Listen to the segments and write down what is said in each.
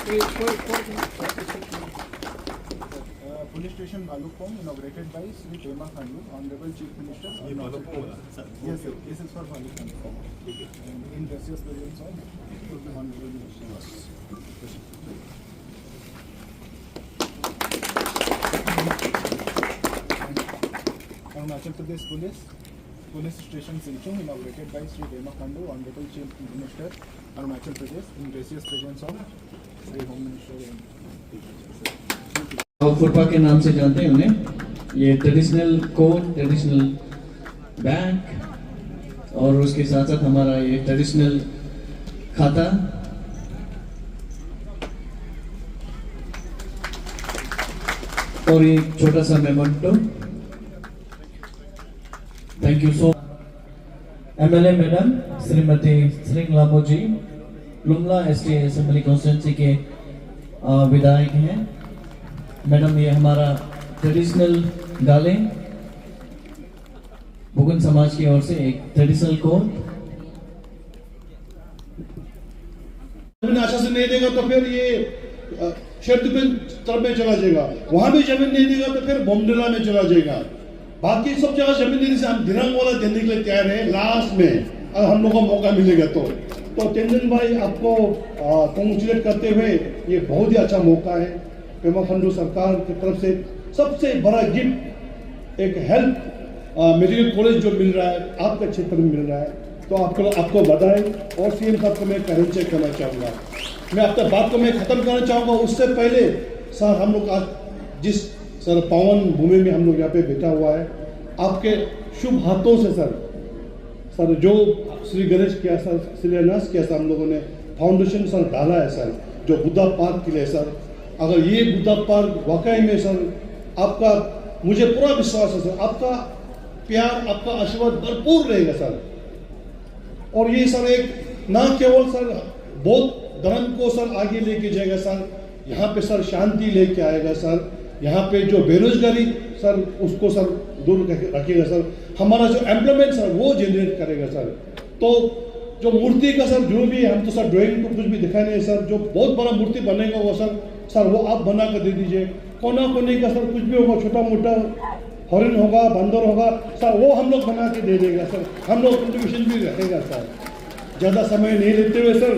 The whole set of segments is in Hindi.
Police station Bhalukpong inaugurated by Sri Pema Khandu, Honorable Chief Minister. Yes, sir. This is for Bhalukpong. In gracious presence of Honorable Minister. Arunachal Pradesh Police Station Silchar inaugurated by Sri Pema Khandu, Honorable Chief Minister, Arunachal Pradesh, in gracious presence of Sri Home Minister. फुटबा के नाम से जानते हैं उन्हें। ये ट्रेडिशनल कोट, ट्रेडिशनल बैंक और उसके साथ साथ हमारा ये ट्रेडिशनल खाता और ये छोटा सा memento. Thank you so. MLA madam श्रीमती Shringlamo ji Lumla ST assembly constituency के विधायक हैं। मैडम ये हमारा ट्रेडिशनल गाले बुगन समाज की ओर से एक ट्रेडिशनल कोट। जमीन आशा से नहीं देगा तो फिर ये शेरदुबेन तरफ में चला जाएगा, वहां भी जमीन नहीं देगा तो फिर बोमडिला में चला जाएगा। बाकी सब जगह जमीन देने से हम दिनांक वाला देने के लिए तैयार है। लास्ट में अगर हम लोग को मौका मिलेगा तो तेंजिन भाई आपको कांग्रेचुलेट करते हुए ये बहुत ही अच्छा मौका है। पेमा खांडू सरकार की तरफ से सबसे बड़ा गिफ्ट एक हेल्थ मेडिकल कॉलेज जो मिल रहा है आपके क्षेत्र में मिल रहा है, तो आपको बधाई। और सीएम साहब को मैं करें चेक करना चाहूँगा। मैं आपका बात को मैं ख़त्म करना चाहूँगा उससे पहले सर हम लोग आज जिस सर पावन भूमि में हम लोग यहाँ पे बैठा हुआ है, आपके शुभ हाथों से सर जो श्री गणेश किया सर, शिलान्यास किया सर, हम लोगों ने फाउंडेशन सर डाला है सर जो बुद्धा पार्क के लिए सर। अगर ये बुद्धा पार्क वाकई में सर आपका, मुझे पूरा विश्वास है सर, आपका प्यार आपका आशीर्वाद भरपूर रहेगा सर। और ये सर एक ना केवल सर बौद्ध धर्म को सर आगे लेके जाएगा सर, यहाँ पे सर शांति लेके आएगा सर, यहाँ पे जो बेरोजगारी सर उसको सर दूर रखेगा सर, हमारा जो एम्प्लॉयमेंट सर वो जनरेट करेगा सर। तो जो मूर्ति का सर जो भी हम तो सर ड्राइंग तो कुछ भी दिखा नहीं सर, जो बहुत बड़ा मूर्ति बनेगा वो सर वो आप बना कर दे दीजिए। कोना कोने का सर कुछ भी होगा, छोटा मोटा हॉर्न होगा, बंदर होगा सर, वो हम लोग बना के दे देगा सर, हम लोग कंट्रीब्यूशन भी रखेगा सर। ज़्यादा समय नहीं लेते हुए सर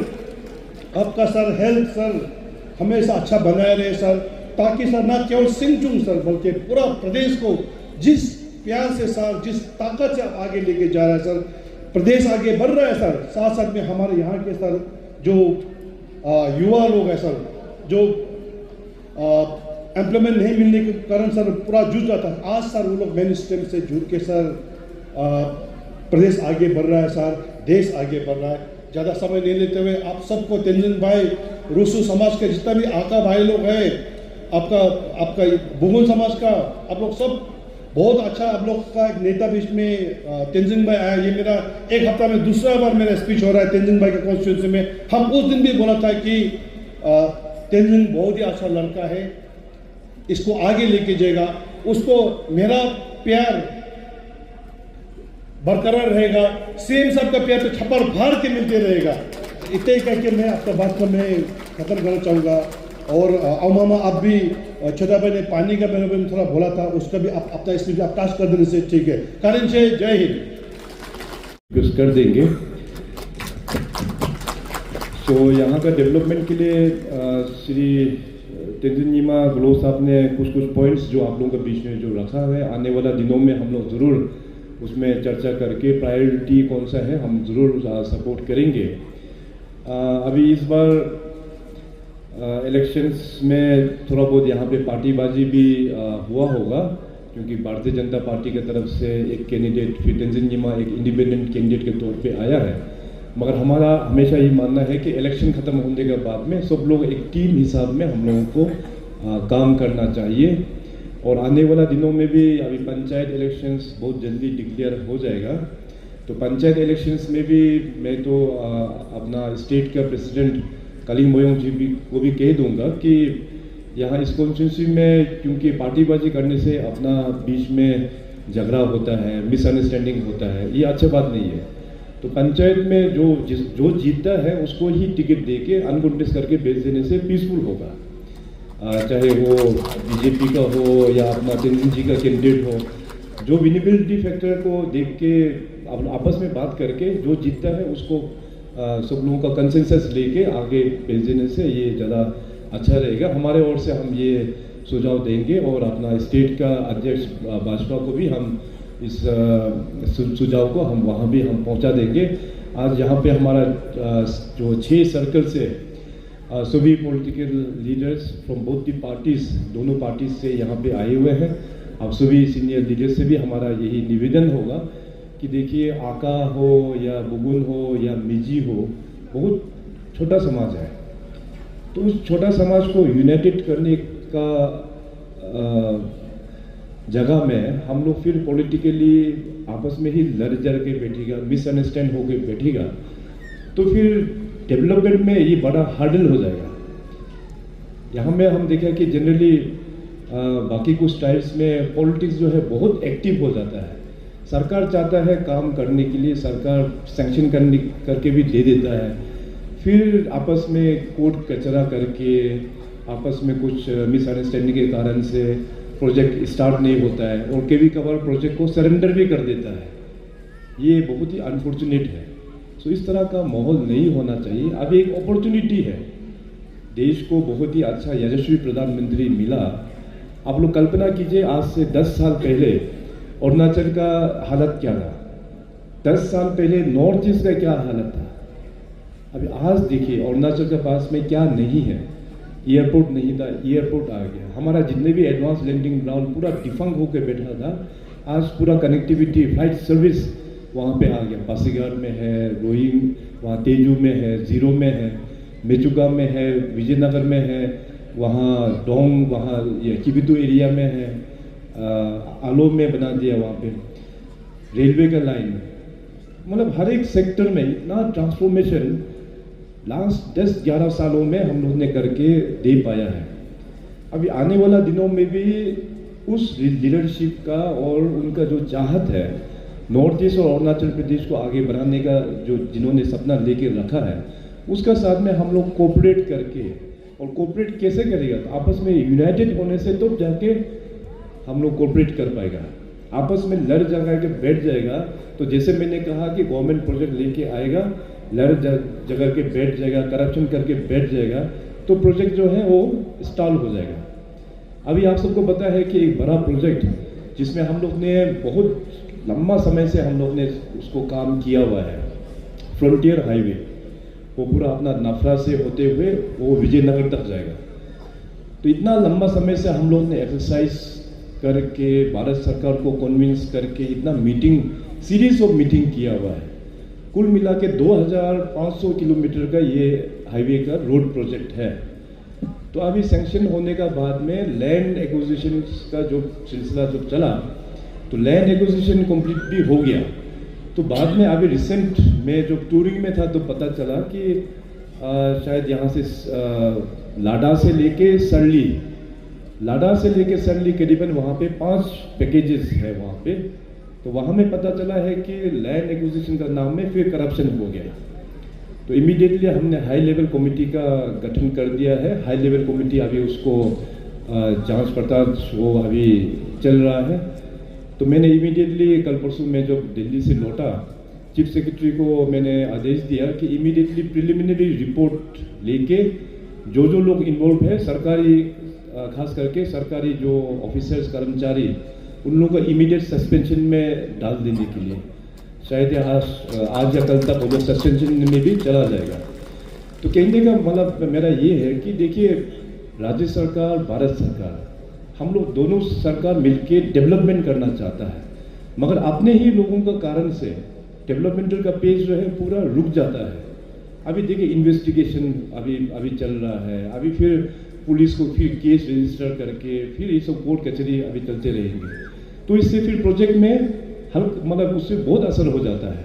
आपका सर हेल्थ सर हमेशा अच्छा बनाए रहे सर, ताकि सर ना केवल सिंचुंग सर बल्कि पूरा प्रदेश को जिस प्यार से सर जिस ताकत से आगे लेके जा रहा है सर, प्रदेश आगे बढ़ रहा है सर। साथ साथ में हमारे यहाँ के सर जो युवा लोग हैं सर, जो एम्प्लॉयमेंट नहीं मिलने के कारण सर पूरा जूझ रहा था, आज सर वो लोग मेन स्ट्रीम से जुड़ के सर प्रदेश आगे बढ़ रहा है सर, देश आगे बढ़ रहा है। ज़्यादा समय नहीं लेते हुए आप सबको तेंजिन भाई, रूसू समाज के जितना भी आका भाई लोग हैं, आपका बुगुन समाज का, आप लोग सब बहुत अच्छा, आप लोग का एक नेता बीच में तेंजिन भाई आया। ये मेरा एक हफ्ता में दूसरा बार मेरा स्पीच हो रहा है तेंजिन भाई के कॉन्स्टिट्यूंसी में। हम उस दिन भी बोला था कि तेंजिन बहुत ही अच्छा लड़का है, इसको आगे लेके जाएगा, उसको मेरा प्यार बरकरार रहेगा, सीएम साहब का प्यार तो छप्पर फाड़ के मिलते रहेगा। इतने ही कह के मैं आपका बात को मैं खत्म करना चाहूँगा। और मामा आप भी छोटा भाई ने पानी का मेरे में थोड़ा बोला था, उसका भी आप अपना इसमें आप टास्क कर देने से ठीक है। कारण से जय हिंद कुछ कर देंगे। तो यहाँ का डेवलपमेंट के लिए श्री तेंजिन नीमा ग्लो साहब ने कुछ पॉइंट्स जो आप लोगों के बीच में जो रखा है, आने वाला दिनों में हम लोग ज़रूर उसमें चर्चा करके प्रायोरिटी कौन सा है हम ज़रूर सपोर्ट करेंगे। अभी इस बार इलेक्शंस में थोड़ा बहुत यहाँ पे पार्टीबाजी भी हुआ होगा, क्योंकि भारतीय जनता पार्टी की तरफ से एक कैंडिडेट फिर तेंजिन नीमा एक इंडिपेंडेंट कैंडिडेट के तौर पे आया है। मगर हमारा हमेशा ये मानना है कि इलेक्शन ख़त्म होने के बाद में सब लोग एक टीम हिसाब में हम लोगों को काम करना चाहिए। और आने वाला दिनों में भी अभी पंचायत इलेक्शंस बहुत जल्दी डिक्लेयर हो जाएगा, तो पंचायत इलेक्शंस में भी मैं तो अपना स्टेट का प्रेसिडेंट कलिंग मोयोंग जी को भी कह दूंगा कि यहाँ इस कॉन्स्टिट्यूंसी में क्योंकि पार्टीबाजी करने से अपना बीच में झगड़ा होता है, मिसअंडरस्टैंडिंग होता है, ये अच्छी बात नहीं है। तो पंचायत में जो जीतता है उसको ही टिकट दे के अनकॉन्टेस्ट करके भेज देने से पीसफुल होगा। चाहे वो बीजेपी का हो या अपना तेंजिन जी का कैंडिडेट हो, जो विनेबिलिटी फैक्टर को देख के आपस में बात करके जो जीतता है उसको सब लोगों का कंसेंसस लेके आगे भेज देने से ये ज़्यादा अच्छा रहेगा। हमारे ओर से हम ये सुझाव देंगे और अपना स्टेट का अध्यक्ष भाजपा को भी हम इस सुझाव को हम वहाँ भी हम पहुँचा देंगे। आज यहाँ पे हमारा जो 6 सर्कल से सभी political leaders from both the parties, दोनों पार्टीज से यहाँ पे आए हुए हैं। अब सभी सीनियर लीडर्स से भी हमारा यही निवेदन होगा कि देखिए, आका हो या बुगुन हो या मिजी हो, बहुत छोटा समाज है, तो उस छोटा समाज को यूनाइटेड करने का जगह में हम लोग फिर पॉलिटिकली आपस में ही लड़ जड़ के बैठेगा, मिसअंडरस्टैंड होके बैठेगा, तो फिर डेवलपमेंट में ये बड़ा हर्डल हो जाएगा। यहाँ में हम देखा कि जनरली बाकी कुछ टाइप्स में पॉलिटिक्स जो है बहुत एक्टिव हो जाता है। सरकार चाहता है काम करने के लिए, सरकार सैंक्शन करके भी दे देता है, फिर आपस में कोर्ट कचरा करके आपस में कुछ मिसअंडरस्टैंडिंग के कारण से प्रोजेक्ट स्टार्ट नहीं होता है और कभी कभार प्रोजेक्ट को सरेंडर भी कर देता है। ये बहुत ही अनफॉर्चुनेट है। सो इस तरह का माहौल नहीं होना चाहिए। अब एक अपॉर्चुनिटी है, देश को बहुत ही अच्छा यशस्वी प्रधानमंत्री मिला। आप लोग कल्पना कीजिए, आज से 10 साल पहले अरुणाचल का हालत क्या था, 10 साल पहले नॉर्थ ईस्ट का क्या हालत था। अभी आज देखिए अरुणाचल के पास में क्या नहीं है। एयरपोर्ट नहीं था, एयरपोर्ट आ गया। हमारा जितने भी एडवांस लैंडिंग ग्राउंड पूरा डिफंक होकर बैठा था, आज पूरा कनेक्टिविटी फ्लाइट सर्विस वहाँ पे आ गया। पासीघाट में है, रोइंग वहाँ तेजू में है, जीरो में है, मेचुका में है, विजयनगर में है, वहाँ डोंग वहाँ किबितु एरिया में है, आलो में बना दिया वहाँ पे, रेलवे का लाइन, मतलब हर एक सेक्टर में इतना ट्रांसफॉर्मेशन लास्ट 10-11 सालों में हम लोग ने करके दे पाया है। अभी आने वाला दिनों में भी उस लीडरशिप का और उनका जो चाहत है नॉर्थ ईस्ट और अरुणाचल प्रदेश को आगे बढ़ाने का, जो जिन्होंने सपना लेके रखा है, उसका साथ में हम लोग कोऑपरेट करके, और कोऑपरेट कैसे करेगा, तो आपस में यूनाइटेड होने से तो जाके हम लोग कोऑपरेट कर पाएगा। आपस में लड़ जाएगा के बैठ जाएगा, तो जैसे मैंने कहा कि गवर्नमेंट प्रोजेक्ट लेके आएगा, लड़ जगह के बैठ जाएगा, करप्शन करके बैठ जाएगा, तो प्रोजेक्ट जो है वो स्टॉल हो जाएगा। अभी आप सबको पता है कि एक बड़ा प्रोजेक्ट जिसमें हम लोग ने बहुत लंबा समय से हम लोग ने उसको काम किया हुआ है, फ्रंटियर हाईवे, वो पूरा अपना नाफरा से होते हुए वो विजयनगर तक जाएगा। तो इतना लंबा समय से हम लोग ने एक्सरसाइज करके भारत सरकार को कन्विंस करके इतना मीटिंग, सीरीज ऑफ मीटिंग किया हुआ है। कुल मिला के 2500 किलोमीटर का ये हाईवे का रोड प्रोजेक्ट है। तो अभी सैंक्शन होने का बाद में लैंड एक्विजिशन का जो सिलसिला जो चला, तो लैंड एक्विजिशन कंप्लीट भी हो गया। तो बाद में अभी रिसेंट में जो टूरिंग में था तो पता चला कि शायद यहाँ से लाडा से लेके सरली करीबन वहाँ पे 5 पैकेजेस है वहाँ पे। तो वहाँ में पता चला है कि लैंड एक्विजिशन का नाम में फिर करप्शन हो गया। तो इमीडिएटली हमने हाई लेवल कमेटी का गठन कर दिया है। हाई लेवल कमेटी अभी उसको जांच पड़ताल वो अभी चल रहा है। तो मैंने इमीडिएटली कल परसों में जब दिल्ली से लौटा, चीफ सेक्रेटरी को मैंने आदेश दिया कि इमीडिएटली प्रिलिमिनरी रिपोर्ट लेके जो लोग इन्वॉल्व है, सरकारी खास करके सरकारी जो ऑफिसर्स कर्मचारी, उन लोगों को इमीडिएट सस्पेंशन में डाल देने के लिए, शायद आज या कल तक वो लोग सस्पेंशन में भी चला जाएगा। तो कहने का मतलब मेरा ये है कि देखिए, राज्य सरकार, भारत सरकार, हम लोग दोनों सरकार मिलके डेवलपमेंट करना चाहता है, मगर अपने ही लोगों का कारण से डेवलपमेंटल का पेज जो है पूरा रुक जाता है। अभी देखिए इन्वेस्टिगेशन अभी चल रहा है, अभी फिर पुलिस को फिर केस रजिस्टर करके फिर ये सब कोर्ट कचहरी अभी चलते रहेंगे। तो इससे फिर प्रोजेक्ट में मतलब उससे बहुत असर हो जाता है।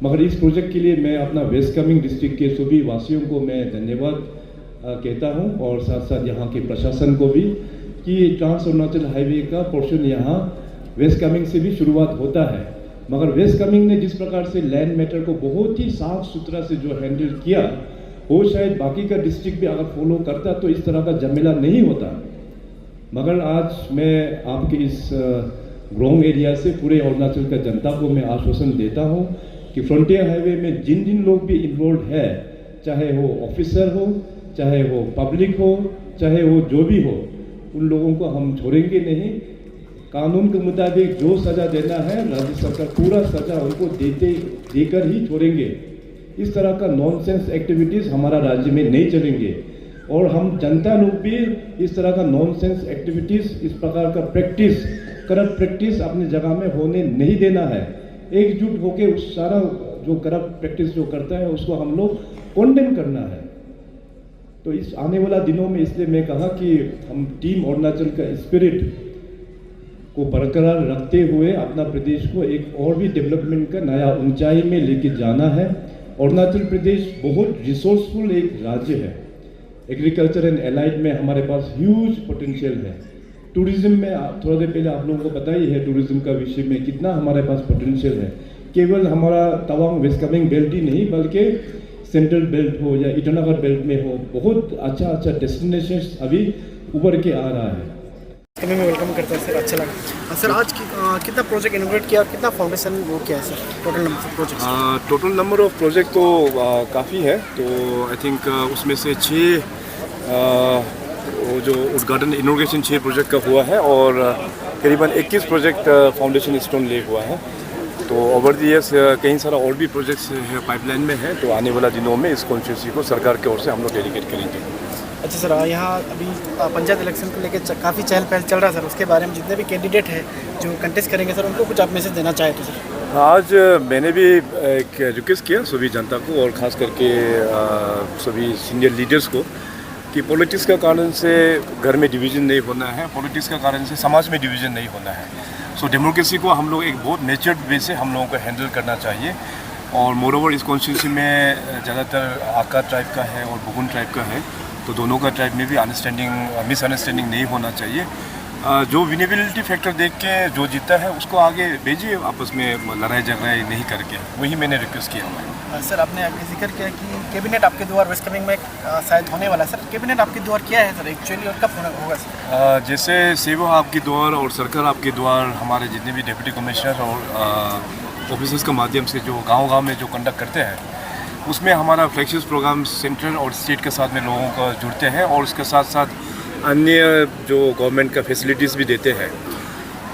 मगर इस प्रोजेक्ट के लिए मैं अपना वेस्ट कामेंग डिस्ट्रिक्ट के सभी वासियों को मैं धन्यवाद कहता हूं, और साथ साथ यहाँ के प्रशासन को भी कि ट्रांस अरुणाचल हाईवे का पोर्शन यहाँ वेस्ट कामेंग से भी शुरुआत होता है। मगर वेस्ट कामेंग ने जिस प्रकार से लैंड मैटर को बहुत ही साफ सुथरा से जो हैंडल किया, वो शायद बाकी का डिस्ट्रिक्ट भी अगर फॉलो करता तो इस तरह का झमेला नहीं होता। मगर आज मैं आपके इस ग्रोंग एरिया से पूरे अरुणाचल का जनता को मैं आश्वासन देता हूँ कि फ्रंटियर हाईवे में जिन जिन लोग भी इन्वॉल्व है, चाहे वो ऑफिसर हो, चाहे वो पब्लिक हो, चाहे वो जो भी हो, उन लोगों को हम छोड़ेंगे नहीं। कानून के मुताबिक जो सज़ा देना है राज्य सरकार पूरा सज़ा उनको देकर ही छोड़ेंगे। इस तरह का नॉनसेंस एक्टिविटीज़ हमारा राज्य में नहीं चलेंगे और हम जनता लोग भी इस तरह का नॉनसेंस एक्टिविटीज़, इस प्रकार का प्रैक्टिस, करप्ट प्रैक्टिस अपनी जगह में होने नहीं देना है। एकजुट होकर उस सारा जो करप्ट प्रैक्टिस जो करता है उसको हम लोग कॉन्डेम करना है। तो इस आने वाला दिनों में इसलिए मैं कहा कि हम टीम अरुणाचल का स्पिरिट को बरकरार रखते हुए अपना प्रदेश को एक और भी डेवलपमेंट का नया ऊंचाई में लेके जाना है। अरुणाचल प्रदेश बहुत रिसोर्सफुल एक राज्य है। एग्रीकल्चर एंड एलाइड में हमारे पास ह्यूज पोटेंशियल है। टूरिज्म में थोड़ा देर पहले आप लोगों को पता ही है टूरिज्म का विषय में कितना हमारे पास पोटेंशियल है। केवल हमारा तवांग वेस्ट कामेंग बेल्ट ही नहीं बल्कि सेंट्रल बेल्ट हो या ईटानगर बेल्ट में हो, बहुत अच्छा डेस्टिनेशंस अभी उभर के आ रहा है। में वेलकम करता है सर, अच्छा लगा सर। आज कितना प्रोजेक्ट इनोवेट किया और कितना फाउंडेशन वो किया है sir? Total number of project? Total number of project तो काफ़ी है। तो आई थिंक उसमें से 6 वो जो उद्घाटन इनोग्रेशन 6 प्रोजेक्ट का हुआ है और करीबन 21 प्रोजेक्ट फाउंडेशन स्टोन ले हुआ है। तो ओवर द ईयर्स कई सारा और भी प्रोजेक्ट्स पाइपलाइन में है। तो आने वाला दिनों में इस कॉन्स्टिट्यूंसी को सरकार की ओर से हम लोग डेडिकेट करेंगे। अच्छा सर, यहाँ अभी पंचायत इलेक्शन को लेकर काफ़ी चहल पहल चल रहा है सर, उसके बारे में जितने भी कैंडिडेट हैं जो कंटेस्ट करेंगे सर, उनको कुछ आप मैसेज देना चाहे तो सर? आज मैंने भी एक रिक्वेस्ट किया सभी जनता को और ख़ास करके सभी सीनियर लीडर्स को कि पॉलिटिक्स का कारण से घर में डिवीज़न नहीं होना है, पॉलिटिक्स का कारण से समाज में डिवीज़न नहीं होना है। सो डेमोक्रेसी को हम लोग एक बहुत नेचर्ड वे से हम लोगों को हैंडल करना चाहिए। और मोरओवर इस कॉन्स्टिट्यूंसी में ज़्यादातर आका ट्राइब का है और बुगुन ट्राइब का है, तो दोनों का ट्राइब में भी मिसअंडरस्टैंडिंग नहीं होना चाहिए। जो विनेबिलिटी फैक्टर देख के जो जीता है उसको आगे भेजिए, आपस में लड़ाई झगड़ाई नहीं करके, वही मैंने रिक्वेस्ट किया हुआ है। सर आपने आगे जिक्र किया कि कैबिनेट आपके द्वार वेस्ट कामेंग में शायद होने वाला है सर, कैबिनेट आपके द्वार क्या है सर एक्चुअली और कब होगा सर? जैसे सेवा आपके द्वार और सरकार आपके द्वार हमारे जितने भी डिप्टी कमिश्नर और ऑफिसर्स के माध्यम से जो गाँव में जो कंडक्ट करते हैं, उसमें हमारा फ्लैगशिप प्रोग्राम सेंट्रल और स्टेट के साथ में लोगों को जुड़ते हैं और उसके साथ साथ अन्य जो गवर्नमेंट का फैसिलिटीज़ भी देते हैं।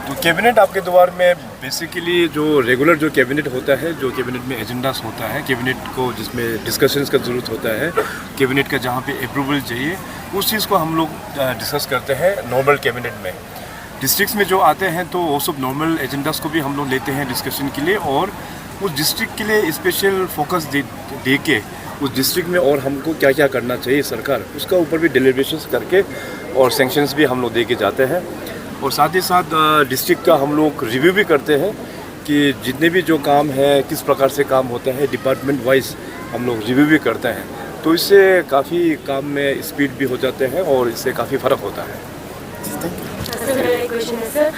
तो कैबिनेट आपके द्वार में बेसिकली जो रेगुलर जो कैबिनेट होता है, जो कैबिनेट में एजेंडास होता है, कैबिनेट को जिसमें डिस्कशंस का ज़रूरत होता है, कैबिनेट का जहाँ पे अप्रूवल चाहिए, उस चीज़ को हम लोग डिस्कस करते हैं नॉर्मल कैबिनेट में। डिस्ट्रिक्ट्स में जो आते हैं तो वो सब नॉर्मल एजेंडास को भी हम लोग लेते हैं डिस्कशन के लिए और उस डिस्ट्रिक्ट के लिए स्पेशल फोकस दे के उस डिस्ट्रिक्ट में और हमको क्या क्या करना चाहिए सरकार, उसका ऊपर भी डिलीब्रेशंस करके और सैंक्शंस भी हम लोग दे के जाते हैं। और साथ ही साथ डिस्ट्रिक्ट का हम लोग रिव्यू भी करते हैं कि जितने भी जो काम है किस प्रकार से काम होता है, डिपार्टमेंट वाइज हम लोग रिव्यू भी करते हैं। तो इससे काफ़ी काम में स्पीड भी हो जाते हैं और इससे काफ़ी फ़र्क होता है। सर मेरा एक क्वेश्चन है सर,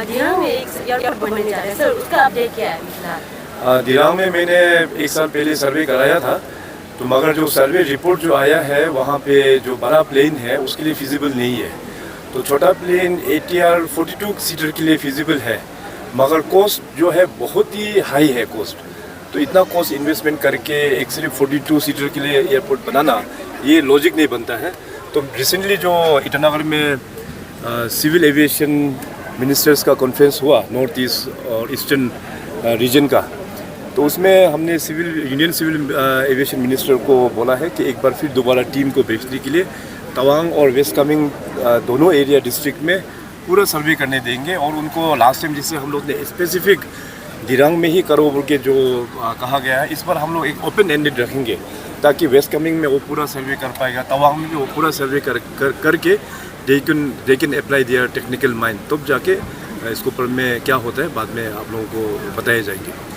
दिरांग में एक एयरपोर्ट बनने जा रहा है सर, उसका अपडेट क्या है? दिरांग में मैंने 1 साल पहले सर्वे कराया था, तो मगर जो सर्वे रिपोर्ट जो आया है वहाँ पे जो बड़ा प्लेन है उसके लिए फिजिबल नहीं है। तो छोटा प्लेन ATR 42 सीटर के लिए फिजिबल है, मगर कॉस्ट जो है बहुत ही हाई है कॉस्ट। तो इतना कॉस्ट इन्वेस्टमेंट करके एक सिर्फ 42 सीटर के लिए एयरपोर्ट बनाना ये लॉजिक नहीं बनता है। तो रिसेंटली जो ईटानगर में सिविल एविएशन मिनिस्टर्स का कॉन्फ्रेंस हुआ नॉर्थ ईस्ट और ईस्टर्न रीजन का, तो उसमें हमने यूनियन सिविल एविएशन मिनिस्टर को बोला है कि एक बार फिर दोबारा टीम को भेजने के लिए तवांग और वेस्ट कामेंग दोनों एरिया डिस्ट्रिक्ट में पूरा सर्वे करने देंगे और उनको लास्ट टाइम जिससे हम लोग ने स्पेसिफिक दिरांग में ही करो बोल के जो कहा गया है, इस बार हम लोग एक ओपन एंडेड रखेंगे ताकि वेस्ट कामेंग में वो पूरा सर्वे कर पाएगा, तवांग में भी वो पूरा सर्वे करके they can apply their technical mind, तब जाके इसके ऊपर में क्या होता है बाद में आप लोगों को बताए जाएंगे।